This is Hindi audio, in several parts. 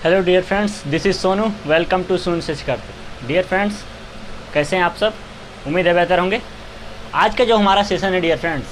Hello dear friends, this is Sonu. Welcome to सून से करते। डियर फ्रेंड्स, कैसे हैं आप सब? उम्मीद है बेहतर होंगे। आज का जो हमारा सेशन है डियर फ्रेंड्स,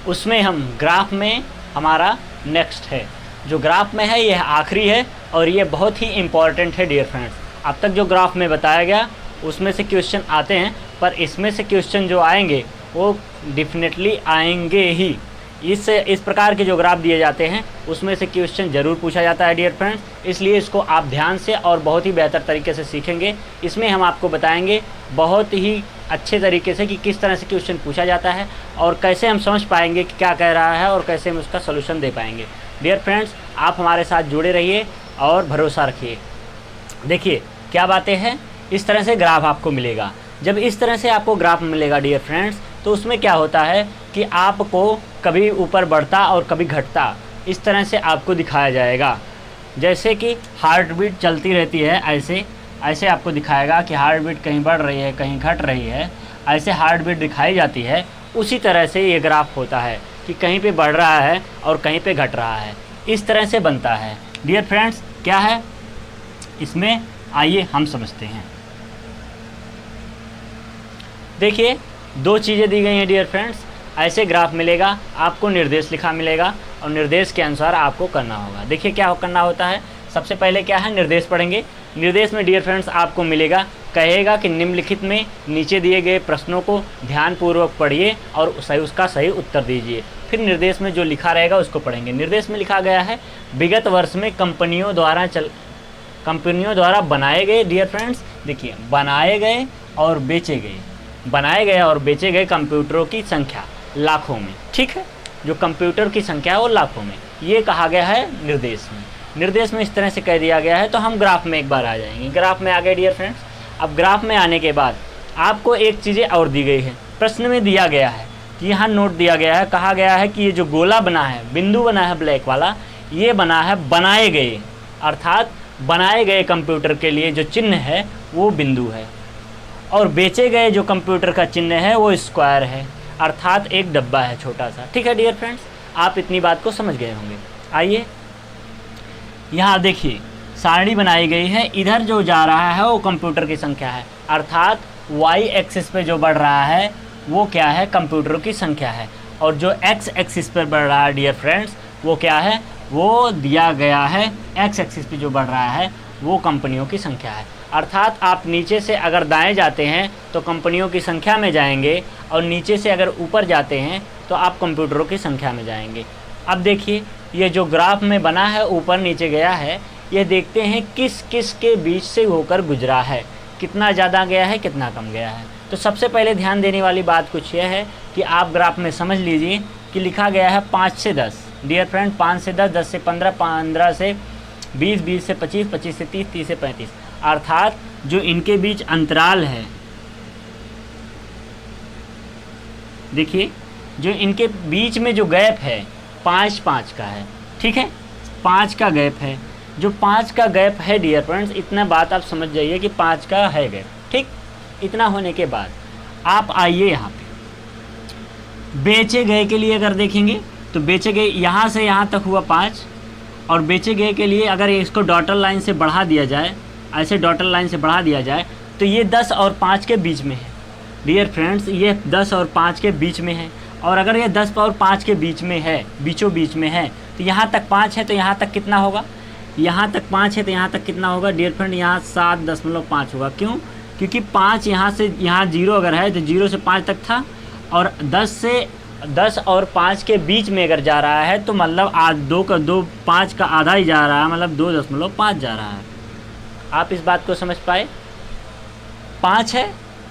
उसमें हम ग्राफ में हमारा नेक्स्ट है। जो ग्राफ में है यह आखिरी है और ये बहुत ही इम्पॉर्टेंट है डियर फ्रेंड्स। अब तक जो ग्राफ में बताया गया उसमें से क्वेश्चन आते हैं, पर इसमें से क्वेश्चन जो आएंगे वो डेफिनेटली आएंगे ही। इस प्रकार के जो ग्राफ दिए जाते हैं उसमें से क्वेश्चन ज़रूर पूछा जाता है डियर फ्रेंड्स, इसलिए इसको आप ध्यान से और बहुत ही बेहतर तरीके से सीखेंगे। इसमें हम आपको बताएंगे बहुत ही अच्छे तरीके से कि किस तरह से क्वेश्चन पूछा जाता है और कैसे हम समझ पाएंगे कि क्या कह रहा है और कैसे हम उसका सलूशन दे पाएंगे। डियर फ्रेंड्स, आप हमारे साथ जुड़े रहिए और भरोसा रखिए। देखिए क्या बातें हैं, इस तरह से ग्राफ आपको मिलेगा। जब इस तरह से आपको ग्राफ मिलेगा डियर फ्रेंड्स, तो उसमें क्या होता है कि आपको कभी ऊपर बढ़ता और कभी घटता इस तरह से आपको दिखाया जाएगा। जैसे कि हार्ट बीट चलती रहती है, ऐसे ऐसे आपको दिखाएगा कि हार्ट बीट कहीं बढ़ रही है कहीं घट रही है, ऐसे हार्ट बीट दिखाई जाती है। उसी तरह से ये ग्राफ होता है कि कहीं पे बढ़ रहा है और कहीं पे घट रहा है, इस तरह से बनता है। डियर फ्रेंड्स, क्या है इसमें, आइए हम समझते हैं। देखिए दो चीज़ें दी गई हैं डियर फ्रेंड्स। ऐसे ग्राफ मिलेगा, आपको निर्देश लिखा मिलेगा और निर्देश के अनुसार आपको करना होगा। देखिए क्या करना होता है, सबसे पहले क्या है, निर्देश पढ़ेंगे। निर्देश में डियर फ्रेंड्स आपको मिलेगा, कहेगा कि निम्नलिखित में नीचे दिए गए प्रश्नों को ध्यानपूर्वक पढ़िए और उसका सही उत्तर दीजिए। फिर निर्देश में जो लिखा रहेगा उसको पढ़ेंगे। निर्देश में लिखा गया है, विगत वर्ष में कंपनियों द्वारा बनाए गए, डियर फ्रेंड्स देखिए, बनाए गए और बेचे गए कंप्यूटरों की संख्या लाखों में। ठीक है, जो कंप्यूटर की संख्या है वो लाखों में, ये कहा गया है निर्देश में। निर्देश में इस तरह से कह दिया गया है। तो हम ग्राफ में एक बार आ जाएंगे। ग्राफ में आ गए डियर फ्रेंड्स। अब ग्राफ में आने के बाद आपको एक चीज़ें और दी गई है। प्रश्न में दिया गया है कि यहाँ नोट दिया गया है, कहा गया है कि ये जो गोला बना है, बिंदु बना है ब्लैक वाला, ये बना है बनाए गए, अर्थात बनाए गए कंप्यूटर के लिए जो चिन्ह है वो बिंदु है, और बेचे गए जो कंप्यूटर का चिन्ह है वो स्क्वायर है, अर्थात एक डब्बा है छोटा सा। ठीक है डियर फ्रेंड्स, आप इतनी बात को समझ गए होंगे। आइए यहाँ देखिए, सारणी बनाई गई है। इधर जो जा रहा है वो कंप्यूटर की संख्या है, अर्थात वाई एक्सिस पे जो बढ़ रहा है वो क्या है, कंप्यूटरों की संख्या है। और जो एक्स एक्सिस पर बढ़ रहा है डियर फ्रेंड्स वो क्या है, वो दिया गया है। एक्स एक्सिस पे जो बढ़ रहा है वो कंपनियों की संख्या है। अर्थात आप नीचे से अगर दाएं जाते हैं तो कंपनियों की संख्या में जाएंगे, और नीचे से अगर ऊपर जाते हैं तो आप कंप्यूटरों की संख्या में जाएंगे। अब देखिए ये जो ग्राफ में बना है, ऊपर नीचे गया है, ये देखते हैं किस किस के बीच से होकर गुजरा है, कितना ज़्यादा गया है कितना कम गया है। तो सबसे पहले ध्यान देने वाली बात कुछ यह है कि आप ग्राफ में समझ लीजिए कि लिखा गया है 5 से 10 डियर फ्रेंड, 5 से 10, 10 से 15, 15 से 20, 20 से 25, 25 से 30, 30 से 35, अर्थात जो इनके बीच अंतराल है, देखिए जो इनके बीच में जो गैप है 5 का है। ठीक है, 5 का गैप है। जो 5 का गैप है डियर फ्रेंड्स, इतना बात आप समझ जाइए कि 5 का है गैप। ठीक, इतना होने के बाद आप आइए यहाँ पे बेचे गए के लिए अगर देखेंगे तो बेचे गए यहाँ से यहाँ तक हुआ 5, और बेचे गए के लिए अगर इसको डॉटर लाइन से बढ़ा दिया जाए, ऐसे डॉटर लाइन से बढ़ा दिया जाए, तो ये 10 और 5 के बीच में है डियर फ्रेंड्स, ये 10 और 5 के बीच में है। और अगर ये 10 और 5 के बीच में है, बीचों बीच में है, तो यहाँ तक 5 है तो यहाँ तक कितना होगा, यहाँ तक 5 है तो यहाँ तक कितना होगा डियर फ्रेंड, यहाँ 7.5 होगा। क्यों? क्योंकि 5 यहाँ से यहाँ 0 अगर है तो 0 से 5 तक था, और 10 और 5 के बीच में अगर जा रहा है तो मतलब 5 का आधा ही जा रहा है, मतलब 2.5 जा रहा है। आप इस बात को समझ पाए? 5 है,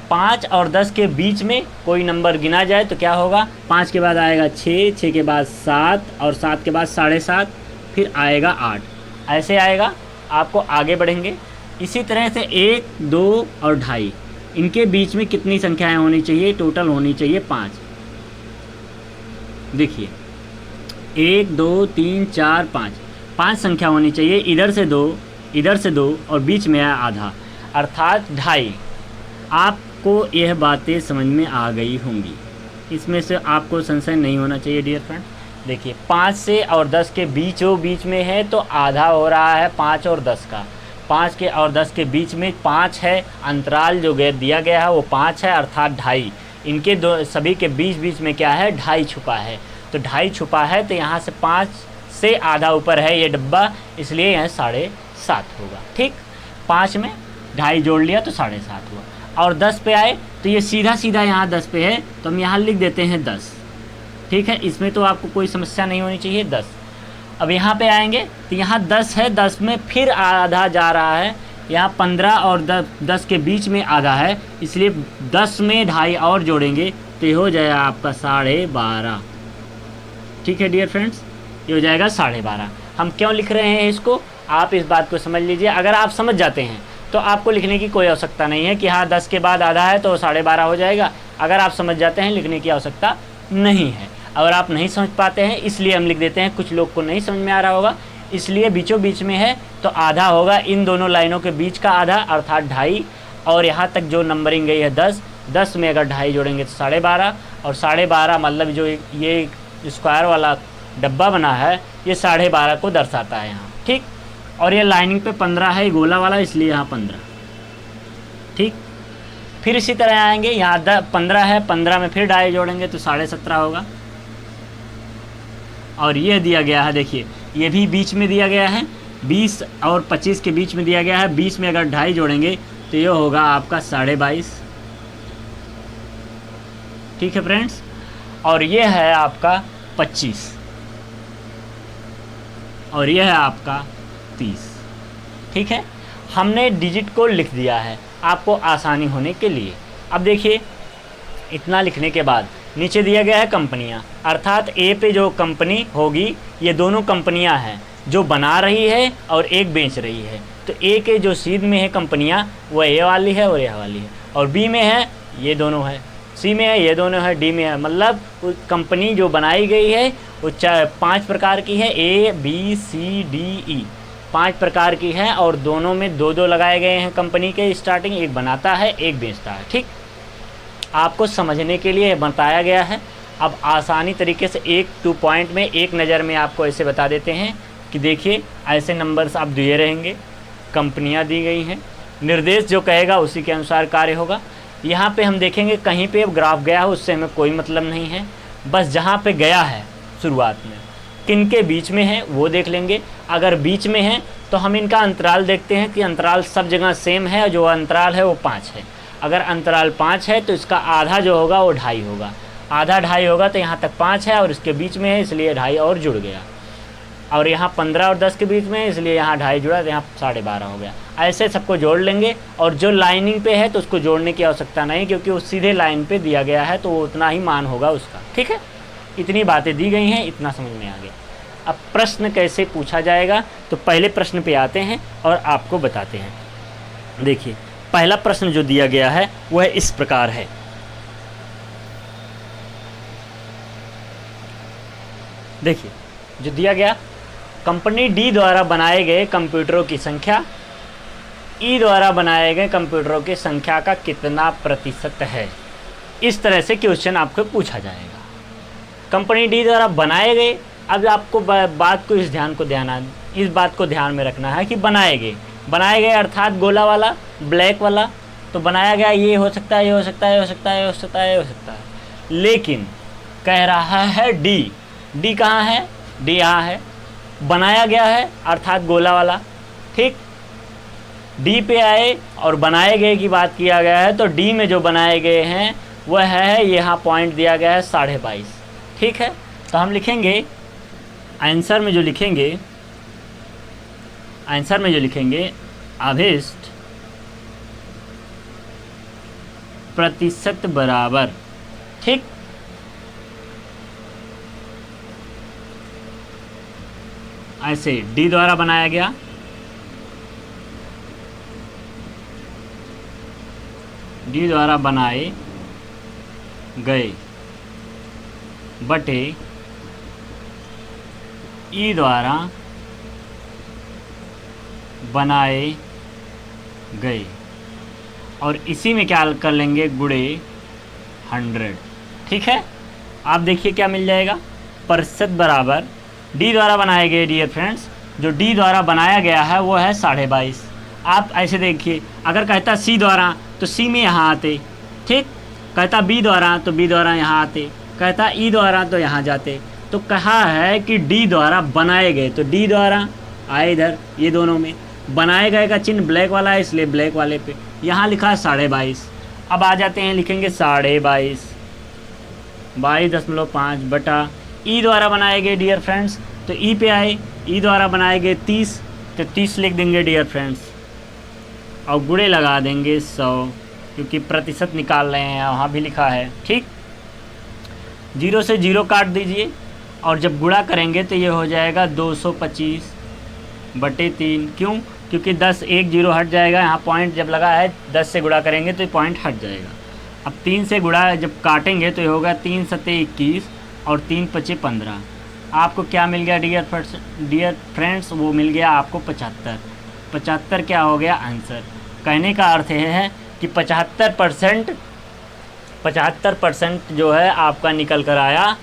5 और 10 के बीच में कोई नंबर गिना जाए तो क्या होगा, 5 के बाद आएगा 6, 6 के बाद 7, और 7 के बाद 7.5, फिर आएगा 8, ऐसे आएगा। आपको आगे बढ़ेंगे इसी तरह से 1, 2 और 2.5, इनके बीच में कितनी संख्याएं होनी चाहिए, टोटल होनी चाहिए 5। देखिए 1, 2, 3, 4, 5 संख्या होनी चाहिए। इधर से 2 और बीच में है आधा, अर्थात 2.5। आपको यह बातें समझ में आ गई होंगी, इसमें से आपको संशय नहीं होना चाहिए डियर फ्रेंड। देखिए 5 से और 10 के बीचों बीच में है तो आधा हो रहा है 5 और 10 का। 5 के और 10 के बीच में 5 है, अंतराल जो दिया गया है वो 5 है अर्थात 2.5। इनके दो सभी के बीच बीच में क्या है, 2.5 छुपा है। तो 2.5 छुपा है तो यहाँ से 5 से आधा ऊपर है ये डब्बा, इसलिए यहाँ 7.5 होगा। ठीक, 5 में 2.5 जोड़ लिया तो 7.5 हुआ। और 10 पे आए तो ये सीधा सीधा यहाँ 10 पे है तो हम यहाँ लिख देते हैं 10। ठीक है, इसमें तो आपको कोई समस्या नहीं होनी चाहिए, 10। अब यहाँ पे आएंगे तो यहाँ 10 है, 10 में फिर आधा जा रहा है, यहाँ 15 और 10 के बीच में आधा है, इसलिए 10 में 2.5 और जोड़ेंगे तो ये हो जाएगा आपका 12.5। ठीक है डियर फ्रेंड्स, ये हो जाएगा 12.5। हम क्यों लिख रहे हैं इसको, आप इस बात को समझ लीजिए। अगर आप समझ जाते हैं तो आपको लिखने की कोई आवश्यकता नहीं है कि हाँ 10 के बाद आधा है तो 12.5 हो जाएगा। अगर आप समझ जाते हैं लिखने की आवश्यकता नहीं है। अगर आप नहीं समझ पाते हैं इसलिए हम लिख देते हैं, कुछ लोग को नहीं समझ में आ रहा होगा इसलिए बीचों बीच में है तो आधा होगा, इन दोनों लाइनों के बीच का आधा अर्थात 2.5। और यहाँ तक जो नंबरिंग गई है 10 में अगर 2.5 जोड़ेंगे तो 12.5, और 12.5 मतलब जो ये स्क्वायर वाला डब्बा बना है ये 12.5 को दर्शाता है यहाँ। ठीक, और ये लाइनिंग पे 15 है गोला वाला, इसलिए यहाँ 15। ठीक, फिर इसी तरह आएंगे, यहाँ 15 है, 15 में फिर 2.5 जोड़ेंगे तो 17.5 होगा। और ये दिया गया है, देखिए ये भी बीच में दिया गया है, 20 और 25 के बीच में दिया गया है, 20 में अगर 2.5 जोड़ेंगे तो ये होगा आपका 22.5। ठीक है फ्रेंड्स, और ये है आपका 25 और ये है आपका 30। ठीक है, हमने डिजिट को लिख दिया है आपको आसानी होने के लिए। अब देखिए इतना लिखने के बाद नीचे दिया गया है कंपनियां, अर्थात ए पे जो कंपनी होगी ये दोनों कंपनियां हैं जो बना रही है और एक बेच रही है। तो ए के जो सीध में है कंपनियां वो ए वाली है और यह वाली है, और बी में है ये दोनों है, सी में है ये दोनों है, डी में है। मतलब कंपनी जो बनाई गई है वो 5 प्रकार की है, A B C D E 5 प्रकार की है, और दोनों में 2-2 लगाए गए हैं कंपनी के स्टार्टिंग, एक बनाता है एक बेचता है। ठीक, आपको समझने के लिए बताया गया है। अब आसानी तरीके से 1-2 पॉइंट में एक नज़र में आपको ऐसे बता देते हैं कि देखिए ऐसे नंबर्स आप दिए रहेंगे, कंपनियां दी गई हैं, निर्देश जो कहेगा उसी के अनुसार कार्य होगा। यहाँ पे हम देखेंगे कहीं पे ग्राफ गया है उससे हमें कोई मतलब नहीं है, बस जहाँ पे गया है शुरुआत में किन के बीच में है वो देख लेंगे। अगर बीच में है तो हम इनका अंतराल देखते हैं कि अंतराल सब जगह सेम है, जो अंतराल है वो 5 है। अगर अंतराल 5 है तो इसका आधा जो होगा वो 2.5 होगा, आधा 2.5 होगा तो यहाँ तक 5 है और इसके बीच में है इसलिए 2.5 और जुड़ गया, और यहाँ 15 और 10 के बीच में है इसलिए यहाँ 2.5 जुड़ा तो यहाँ 12.5 हो गया। ऐसे सबको जोड़ लेंगे, और जो लाइनिंग पे है तो उसको जोड़ने की आवश्यकता नहीं क्योंकि वो सीधे लाइन पे दिया गया है तो वो उतना ही मान होगा उसका। ठीक है, इतनी बातें दी गई हैं, इतना समझ में आ गया। अब प्रश्न कैसे पूछा जाएगा, तो पहले प्रश्न पे आते हैं और आपको बताते हैं। देखिए पहला प्रश्न जो दिया गया है वह इस प्रकार है, देखिए जो दिया गया, कंपनी डी द्वारा बनाए गए कंप्यूटरों की संख्या ई द्वारा बनाए गए कंप्यूटरों की संख्या का कितना प्रतिशत है। इस तरह से क्वेश्चन आपको पूछा जाएगा। कंपनी डी द्वारा बनाए गए, अब आपको बात को इस बात को ध्यान में रखना है कि बनाए गए अर्थात गोला वाला ब्लैक वाला, तो बनाया गया ये हो सकता है, ये हो सकता है, ये हो सकता है, ये हो सकता है, ये हो सकता है। लेकिन कह रहा है डी कहाँ है, डी यहाँ है, बनाया गया है अर्थात गोला वाला। ठीक, डी पे आए और बनाए गए की बात किया गया है तो डी में जो बनाए गए हैं वह है, यहाँ पॉइंट दिया गया है 22.5। ठीक है, तो हम लिखेंगे आंसर में जो लिखेंगे अभिष्ट प्रतिशत बराबर। ठीक, ऐसे डी द्वारा बनाया गया, डी द्वारा बनाए गए बटे ई द्वारा बनाए गए, और इसी में क्या कर लेंगे गुणे 100। ठीक है, आप देखिए क्या मिल जाएगा, प्रतिशत बराबर डी द्वारा बनाए गए डियर फ्रेंड्स, जो डी द्वारा बनाया गया है वो है 22.5। आप ऐसे देखिए, अगर कहता सी द्वारा तो सी में यहाँ आते, ठीक, कहता बी द्वारा तो बी द्वारा यहाँ आते, कहता ई द्वारा तो यहाँ जाते। तो कहा है कि डी द्वारा बनाए गए, तो डी द्वारा आए इधर, ये दोनों में बनाए गए का चिन्ह ब्लैक वाला है इसलिए ब्लैक वाले पे यहाँ लिखा है 22.5। अब आ जाते हैं, लिखेंगे 22.5 22.5 बटा ई द्वारा बनाए गए डियर फ्रेंड्स, तो ई पे आए, ई द्वारा बनाए गए 30, तो 30 लिख देंगे डियर फ्रेंड्स, और गुणे लगा देंगे 100, क्योंकि प्रतिशत निकाल रहे हैं, वहाँ भी लिखा है, ठीक। 0 से 0 काट दीजिए, और जब गुणा करेंगे तो ये हो जाएगा 225/3। क्यों? क्योंकि 10 1 0 हट जाएगा, यहाँ पॉइंट जब लगा है 10 से गुणा करेंगे तो पॉइंट हट जाएगा। अब 3 से गुणा जब काटेंगे तो ये होगा 3 सत्ते 21 और 3 पचे 15। आपको क्या मिल गया डियर फ्रेंड्स? वो मिल गया आपको 75। 75 क्या हो गया आंसर। कहने का अर्थ यह है कि 75% जो है आपका निकल कर आया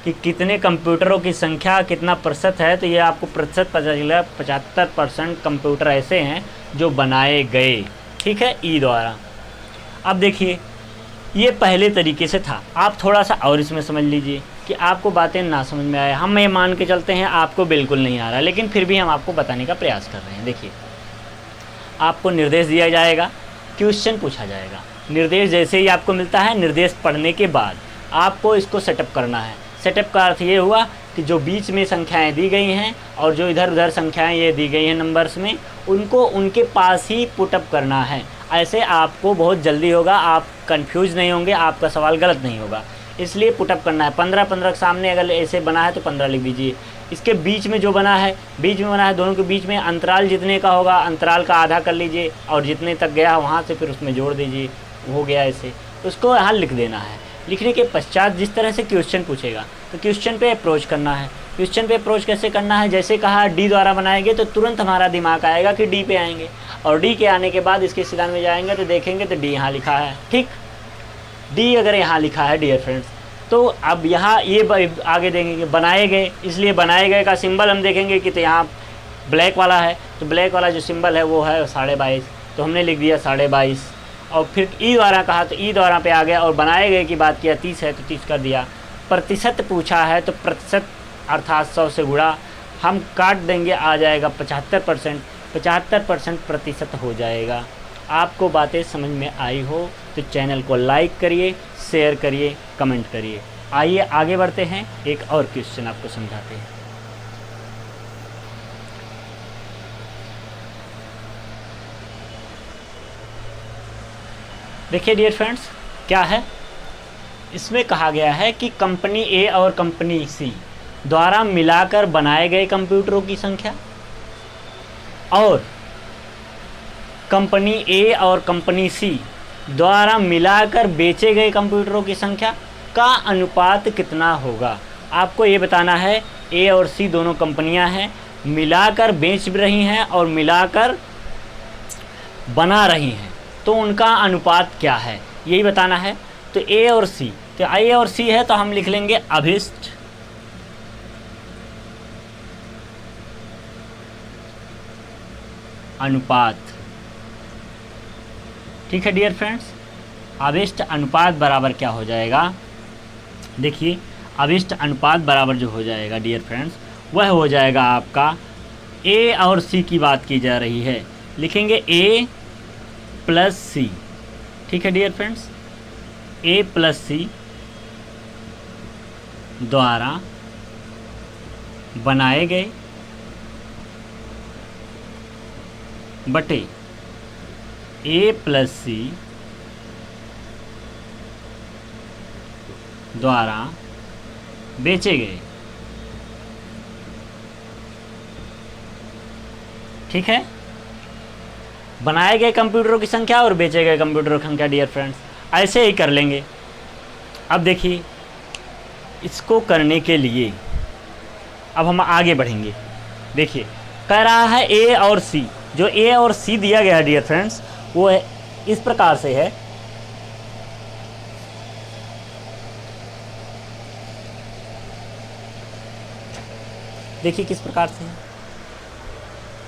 कि कितने कंप्यूटरों की संख्या कितना प्रतिशत है, तो ये आपको प्रतिशत पता चला। 75% कंप्यूटर ऐसे हैं जो बनाए गए, ठीक है, ई द्वारा। अब देखिए, ये पहले तरीके से था, आप थोड़ा सा और इसमें समझ लीजिए कि आपको बातें ना समझ में आए। हम ये मान के चलते हैं आपको बिल्कुल नहीं आ रहा, लेकिन फिर भी हम आपको बताने का प्रयास कर रहे हैं। देखिए, आपको निर्देश दिया जाएगा, क्वेश्चन पूछा जाएगा। निर्देश जैसे ही आपको मिलता है, निर्देश पढ़ने के बाद आपको इसको सेटअप करना है। सेटअप का अर्थ ये हुआ कि जो बीच में संख्याएं दी गई हैं और जो इधर उधर संख्याएं ये दी गई हैं नंबर्स में, उनको उनके पास ही पुटअप करना है। ऐसे आपको बहुत जल्दी होगा, आप कंफ्यूज नहीं होंगे, आपका सवाल गलत नहीं होगा, इसलिए पुटअप करना है। 15 के सामने अगर ऐसे बना है तो 15 लिख दीजिए। इसके बीच में जो बना है, बीच में बना है, दोनों के बीच में अंतराल जितने का होगा, अंतराल का आधा कर लीजिए और जितने तक गया वहाँ से फिर उसमें जोड़ दीजिए, हो गया ऐसे। उसको यहाँ लिख देना है। लिखने के पश्चात जिस तरह से क्वेश्चन पूछेगा तो क्वेश्चन पे अप्रोच करना है। क्वेश्चन पे अप्रोच कैसे करना है? जैसे कहा डी द्वारा बनाएंगे तो तुरंत हमारा दिमाग आएगा कि डी पे आएंगे, और डी के आने के बाद इसके सिद्धांत में जाएंगे तो देखेंगे तो डी यहाँ लिखा है, ठीक। डी अगर यहाँ लिखा है डियर फ्रेंड्स, तो अब यहाँ ये आगे देखेंगे बनाए गए, इसलिए बनाए गए का सिंबल हम देखेंगे कि तो यहाँ ब्लैक वाला है, तो ब्लैक वाला जो सिंबल है वो है 22.5, तो हमने लिख दिया 22.5। और फिर ई द्वारा कहा तो ई द्वारा पे आ गया, और बनाए गए की बात किया 30 है तो 30 कर दिया। प्रतिशत पूछा है तो प्रतिशत अर्थात 100 से गुणा हम काट देंगे, आ जाएगा 75%। 75% प्रतिशत हो जाएगा। आपको बातें समझ में आई हो तो चैनल को लाइक करिए, शेयर करिए, कमेंट करिए। आइए आगे बढ़ते हैं, एक और क्वेश्चन आपको समझाते हैं। देखिए डियर फ्रेंड्स, क्या है इसमें कहा गया है कि कंपनी ए और कंपनी सी द्वारा मिलाकर बनाए गए कंप्यूटरों की संख्या और कंपनी ए और कंपनी सी द्वारा मिलाकर बेचे गए कंप्यूटरों की संख्या का अनुपात कितना होगा। आपको ये बताना है, ए और सी दोनों कंपनियां हैं, मिलाकर बेच रही हैं और मिलाकर बना रही हैं, तो उनका अनुपात क्या है यही बताना है। तो ए और सी, तो ए और सी है तो हम लिख लेंगे अभिष्ट अनुपात, ठीक है डियर फ्रेंड्स। अभिष्ट अनुपात बराबर क्या हो जाएगा? देखिए, अभिष्ट अनुपात बराबर जो हो जाएगा डियर फ्रेंड्स, वह हो जाएगा आपका ए और सी की बात की जा रही है, लिखेंगे ए प्लस सी, ठीक है डियर फ्रेंड्स। ए प्लस सी द्वारा बनाए गए बटे ए प्लस सी द्वारा बेचे गए, ठीक है। बनाए गए कंप्यूटरों की संख्या और बेचे गए कंप्यूटरों की संख्या डियर फ्रेंड्स, ऐसे ही कर लेंगे। अब देखिए, इसको करने के लिए अब हम आगे बढ़ेंगे। देखिए, कह रहा है ए और सी, जो ए और सी दिया गया है डियर फ्रेंड्स, वो है इस प्रकार से है। देखिए किस प्रकार से है।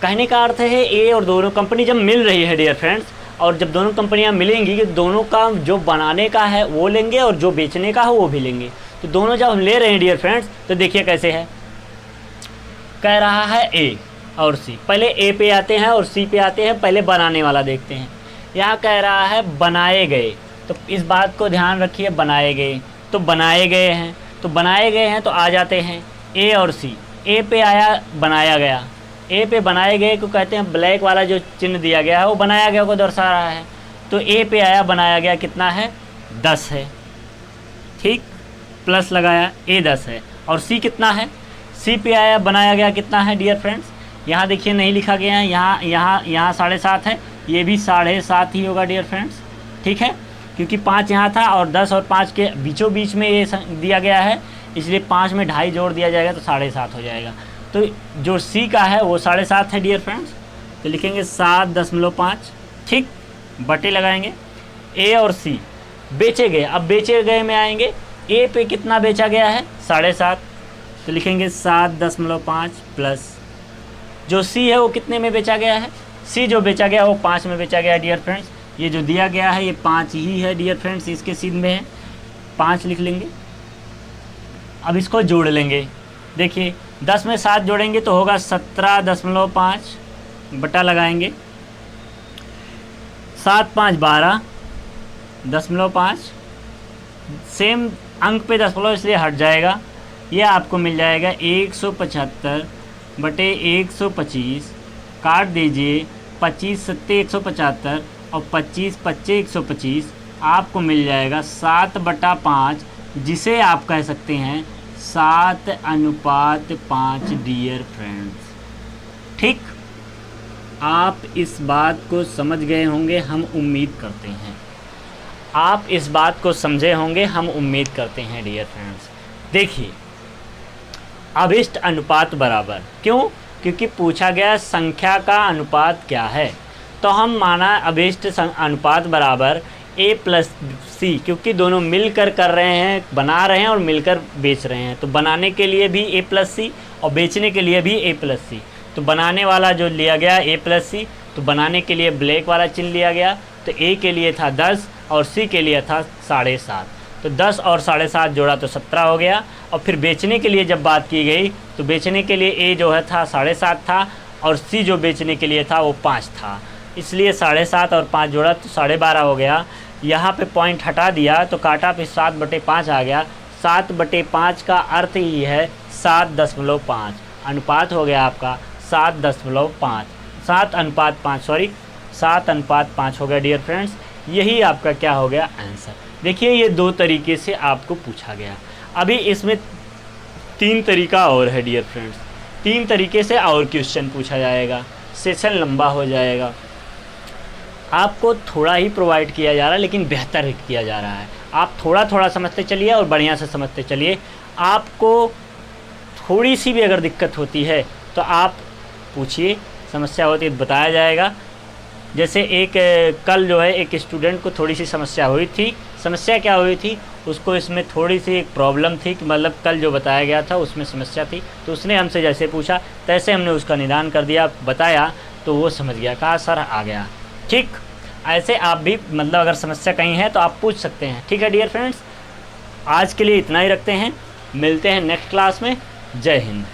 कहने का अर्थ है ए और दोनों कंपनी जब मिल रही है डियर फ्रेंड्स, और जब दोनों कंपनियां मिलेंगी कि दोनों का जो बनाने का है वो लेंगे और जो बेचने का है वो भी लेंगे। तो दोनों जब हम ले रहे हैं डियर फ्रेंड्स, तो देखिए कैसे है। कह रहा है ए और सी, पहले ए पे आते हैं और सी पे आते हैं। पहले बनाने वाला देखते हैं। यहाँ कह रहा है बनाए गए, तो इस बात को ध्यान रखिए, बनाए गए तो बनाए गए हैं, तो बनाए गए हैं तो आ जाते हैं ए और सी। ए पे आया बनाया गया, ए पे बनाए गए को कहते हैं, ब्लैक वाला जो चिन्ह दिया गया है वो बनाया गया को दर्शा रहा है। तो ए पे आया बनाया गया कितना है, 10 है, ठीक, प्लस लगाया, ए 10 है। और सी कितना है, सी पे आया बनाया गया कितना है डियर फ्रेंड्स, यहाँ देखिए नहीं लिखा गया है, यहाँ 7.5 है, ये भी 7.5 ही होगा डियर फ्रेंड्स, ठीक है, क्योंकि 5 यहाँ था और 10 और 5 के बीचों बीच में ये दिया गया है, इसलिए 5 में 2.5 जोड़ दिया जाएगा तो 7.5 हो जाएगा। तो जो सी का है वो 7.5 है डियर फ्रेंड्स, तो लिखेंगे 7.5, ठीक, बटे लगाएंगे। ए और सी बेचे गए, अब बेचे गए में आएंगे, ए पे कितना बेचा गया है 7.5, तो लिखेंगे 7.5 प्लस जो सी है वो कितने में बेचा गया है, सी जो बेचा गया वो 5 में बेचा गया डियर फ्रेंड्स। ये जो दिया गया है ये 5 ही है डियर फ्रेंड्स, इसके सीध में है 5 लिख लेंगे। अब इसको जोड़ लेंगे, देखिए 10 में 7 जोड़ेंगे तो होगा 17.5, बटा लगाएंगे, 7 5 12.5, सेम अंक पे दशमलव इसलिए हट जाएगा, ये आपको मिल जाएगा 175 बटे 125, काट दीजिए, 25 7 175 और 25 25 125, आपको मिल जाएगा 7/5, जिसे आप कह सकते हैं 7:5 डियर फ्रेंड्स, ठीक। आप इस बात को समझ गए होंगे, हम उम्मीद करते हैं आप इस बात को समझे होंगे, हम उम्मीद करते हैं डियर फ्रेंड्स। देखिए अभिष्ट अनुपात बराबर, क्यों, क्योंकि पूछा गया संख्या का अनुपात क्या है, तो हम माना अभिष्ट अनुपात बराबर ए प्लस सी, क्योंकि दोनों मिलकर कर रहे हैं, बना रहे हैं और मिलकर बेच रहे हैं, तो बनाने के लिए भी ए प्लस सी और बेचने के लिए भी ए प्लस सी। तो बनाने वाला जो लिया गया ए प्लस सी, तो बनाने के लिए ब्लैक वाला चिन्ह लिया गया, तो ए के लिए था 10 और सी के लिए था 7.5, तो 10 और 7.5 जोड़ा तो 17 हो गया। और फिर बेचने के लिए जब बात की गई तो बेचने के लिए ए जो है था 7.5 था और सी जो बेचने के लिए था वो 5 था, इसलिए 7.5 और 5 जोड़ा तो 12.5 हो गया। यहाँ पे पॉइंट हटा दिया तो काटा, फिर 7/5 आ गया। 7/5 का अर्थ ही है 7.5, अनुपात हो गया आपका 7.5, 7:5 हो गया डियर फ्रेंड्स। यही आपका क्या हो गया आंसर। देखिए ये 2 तरीके से आपको पूछा गया। अभी इसमें 3 तरीका और है डियर फ्रेंड्स, 3 तरीके से और क्वेश्चन पूछा जाएगा, सेशन लंबा हो जाएगा। आपको थोड़ा ही प्रोवाइड किया जा रहा है लेकिन बेहतर किया जा रहा है। आप थोड़ा थोड़ा समझते चलिए और बढ़िया से समझते चलिए। आपको थोड़ी सी भी अगर दिक्कत होती है तो आप पूछिए, समस्या होती है बताया जाएगा। जैसे एक कल जो है एक स्टूडेंट को थोड़ी सी समस्या हुई थी। समस्या क्या हुई थी, उसको इसमें थोड़ी सी एक प्रॉब्लम थी कि मतलब कल जो बताया गया था उसमें समस्या थी, तो उसने हमसे जैसे पूछा तैसे हमने उसका निदान कर दिया, बताया, तो वो समझ गया, कहा सर आ गया। ठीक, ऐसे आप भी मतलब अगर समस्या कहीं है तो आप पूछ सकते हैं। ठीक है डियर फ्रेंड्स, आज के लिए इतना ही रखते हैं, मिलते हैं नेक्स्ट क्लास में। जय हिंद।